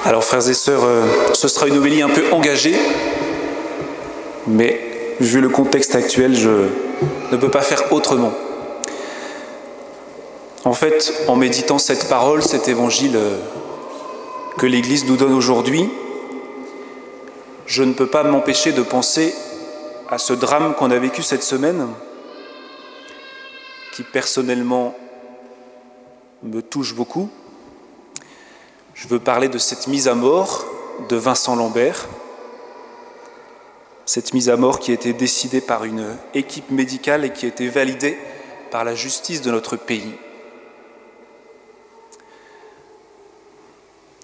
Alors frères et sœurs, ce sera une homélie un peu engagée, mais vu le contexte actuel, je ne peux pas faire autrement. En fait, en méditant cette parole, cet évangile que l'Église nous donne aujourd'hui, je ne peux pas m'empêcher de penser à ce drame qu'on a vécu cette semaine, qui personnellement me touche beaucoup. Je veux parler de cette mise à mort de Vincent Lambert, cette mise à mort qui a été décidée par une équipe médicale et qui a été validée par la justice de notre pays.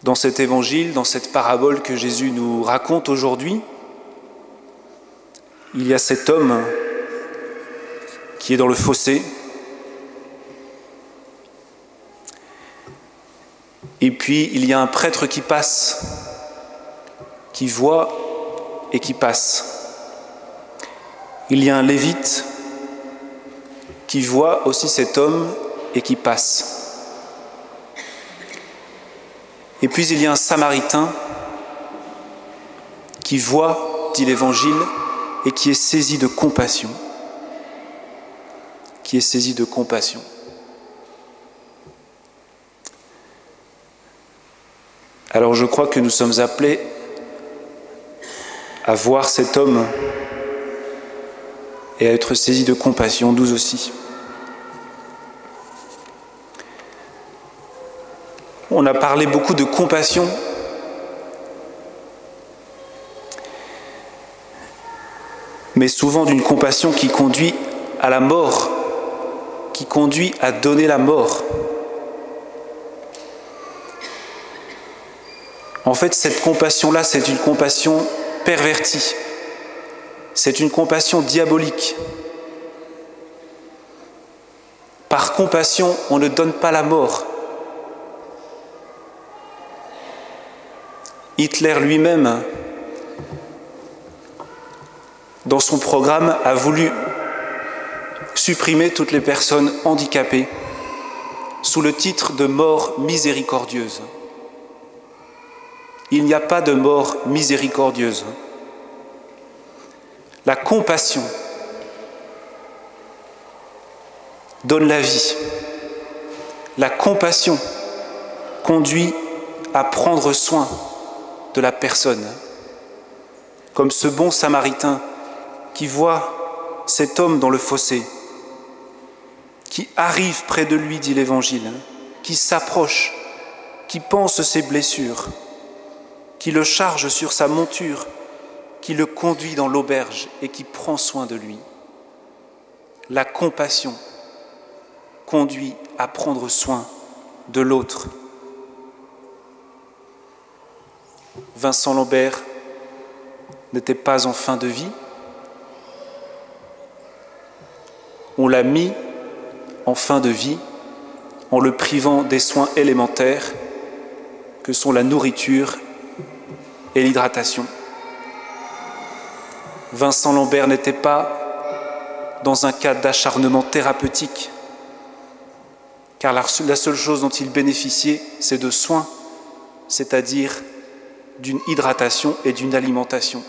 Dans cet évangile, dans cette parabole que Jésus nous raconte aujourd'hui, il y a cet homme qui est dans le fossé, et puis il y a un prêtre qui passe, qui voit et qui passe. Il y a un lévite qui voit aussi cet homme et qui passe. Et puis il y a un samaritain qui voit, dit l'Évangile, et qui est saisi de compassion. Qui est saisi de compassion. Alors je crois que nous sommes appelés à voir cet homme et à être saisis de compassion, nous aussi. On a parlé beaucoup de compassion. Mais souvent d'une compassion qui conduit à la mort, qui conduit à donner la mort. En fait, cette compassion-là, c'est une compassion pervertie. C'est une compassion diabolique. Par compassion, on ne donne pas la mort. Hitler lui-même, dans son programme, a voulu supprimer toutes les personnes handicapées sous le titre de mort miséricordieuse. Il n'y a pas de mort miséricordieuse. La compassion donne la vie. La compassion conduit à prendre soin de la personne. Comme ce bon samaritain qui voit cet homme dans le fossé, qui arrive près de lui, dit l'Évangile, qui s'approche, qui pense ses blessures, qui le charge sur sa monture, qui le conduit dans l'auberge et qui prend soin de lui. La compassion conduit à prendre soin de l'autre. Vincent Lambert n'était pas en fin de vie. On l'a mis en fin de vie en le privant des soins élémentaires que sont la nourriture et l'hydratation. Vincent Lambert n'était pas dans un cas d'acharnement thérapeutique, car la seule chose dont il bénéficiait, c'est de soins, c'est-à-dire d'une hydratation et d'une alimentation.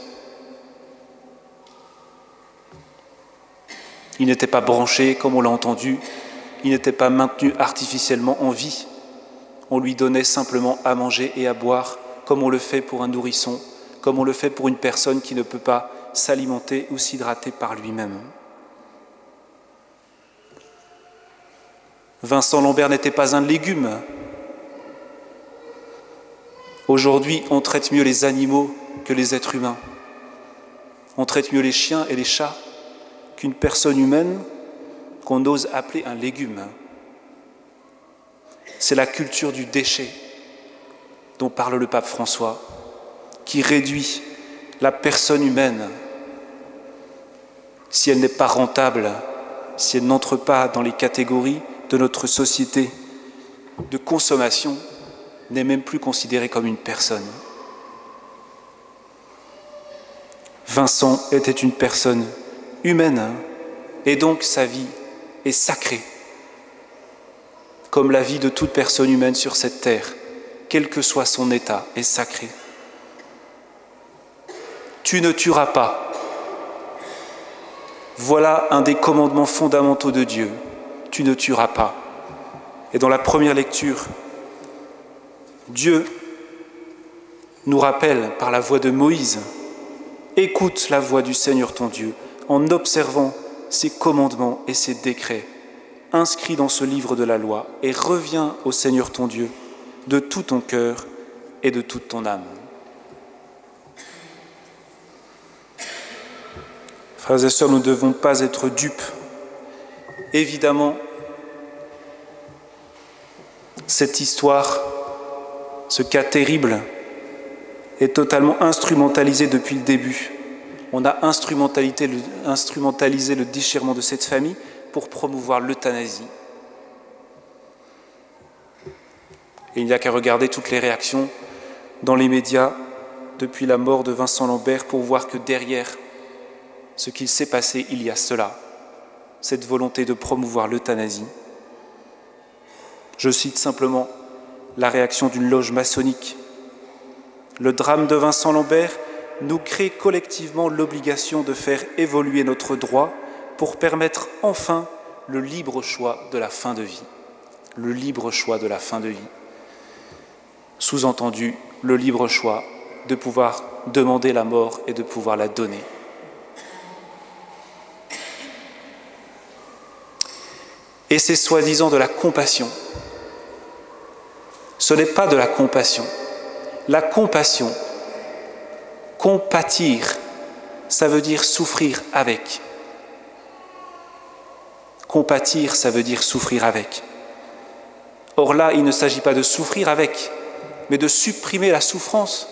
Il n'était pas branché, comme on l'a entendu, il n'était pas maintenu artificiellement en vie. On lui donnait simplement à manger et à boire, comme on le fait pour un nourrisson, comme on le fait pour une personne qui ne peut pas s'alimenter ou s'hydrater par lui-même. Vincent Lambert n'était pas un légume. Aujourd'hui, on traite mieux les animaux que les êtres humains. On traite mieux les chiens et les chats qu'une personne humaine qu'on ose appeler un légume. C'est la culture du déchet dont parle le pape François, qui réduit la personne humaine, si elle n'est pas rentable, si elle n'entre pas dans les catégories de notre société de consommation, n'est même plus considérée comme une personne. Vincent était une personne humaine, et donc sa vie est sacrée. comme la vie de toute personne humaine sur cette terre, quel que soit son état, est sacrée. Tu ne tueras pas. Voilà un des commandements fondamentaux de Dieu. Tu ne tueras pas. Et dans la première lecture, Dieu nous rappelle par la voix de Moïse, écoute la voix du Seigneur ton Dieu en observant ses commandements et ses décrets inscrits dans ce livre de la loi et reviens au Seigneur ton Dieu de tout ton cœur et de toute ton âme. Frères et sœurs, nous ne devons pas être dupes. Évidemment, cette histoire, ce cas terrible, est totalement instrumentalisé depuis le début. On a instrumentalisé le déchirement de cette famille pour promouvoir l'euthanasie. Et il n'y a qu'à regarder toutes les réactions dans les médias depuis la mort de Vincent Lambert pour voir que derrière ce qu'il s'est passé, il y a cela, cette volonté de promouvoir l'euthanasie. Je cite simplement la réaction d'une loge maçonnique. Le drame de Vincent Lambert nous crée collectivement l'obligation de faire évoluer notre droit pour permettre enfin le libre choix de la fin de vie. Le libre choix de la fin de vie. Sous-entendu, le libre choix de pouvoir demander la mort et de pouvoir la donner. Et c'est soi-disant de la compassion. Ce n'est pas de la compassion. La compassion, compatir, ça veut dire souffrir avec. Compatir, ça veut dire souffrir avec. Or là, il ne s'agit pas de souffrir avec, mais de supprimer la souffrance.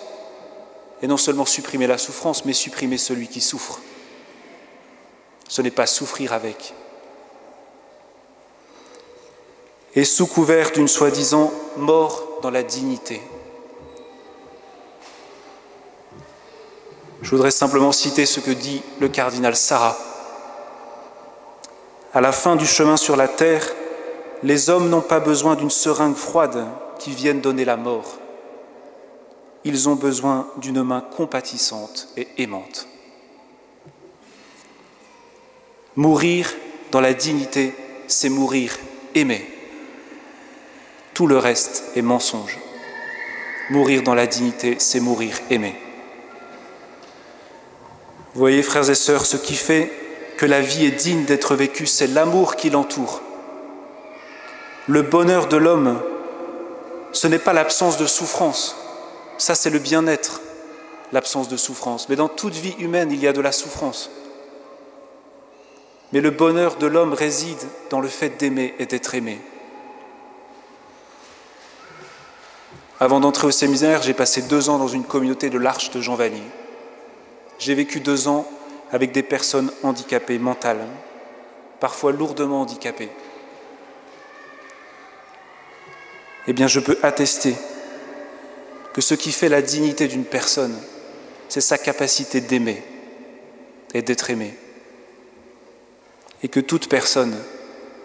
Et non seulement supprimer la souffrance, mais supprimer celui qui souffre. Ce n'est pas souffrir avec. Et sous couvert d'une soi-disant mort dans la dignité. Je voudrais simplement citer ce que dit le cardinal Sarah. À la fin du chemin sur la terre, les hommes n'ont pas besoin d'une seringue froide qui vienne donner la mort. Ils ont besoin d'une main compatissante et aimante. Mourir dans la dignité, c'est mourir aimé. Tout le reste est mensonge. Mourir dans la dignité, c'est mourir aimé. Vous voyez, frères et sœurs, ce qui fait que la vie est digne d'être vécue, c'est l'amour qui l'entoure. Le bonheur de l'homme, ce n'est pas l'absence de souffrance. Ça, c'est le bien-être, l'absence de souffrance. Mais dans toute vie humaine, il y a de la souffrance. Mais le bonheur de l'homme réside dans le fait d'aimer et d'être aimé. Avant d'entrer au séminaire, j'ai passé 2 ans dans une communauté de l'Arche de Jean Vanier. J'ai vécu 2 ans avec des personnes handicapées mentales, parfois lourdement handicapées. Eh bien, je peux attester que ce qui fait la dignité d'une personne, c'est sa capacité d'aimer et d'être aimé. Et que toute personne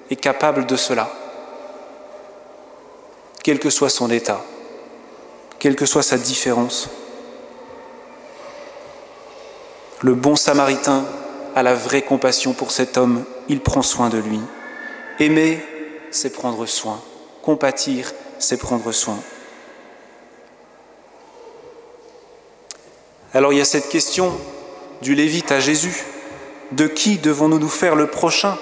est capable de cela, quel que soit son état, quelle que soit sa différence. Le bon Samaritain a la vraie compassion pour cet homme, il prend soin de lui. Aimer, c'est prendre soin. Compatir, c'est prendre soin. Alors il y a cette question du Lévite à Jésus. De qui devons-nous nous faire le prochain ?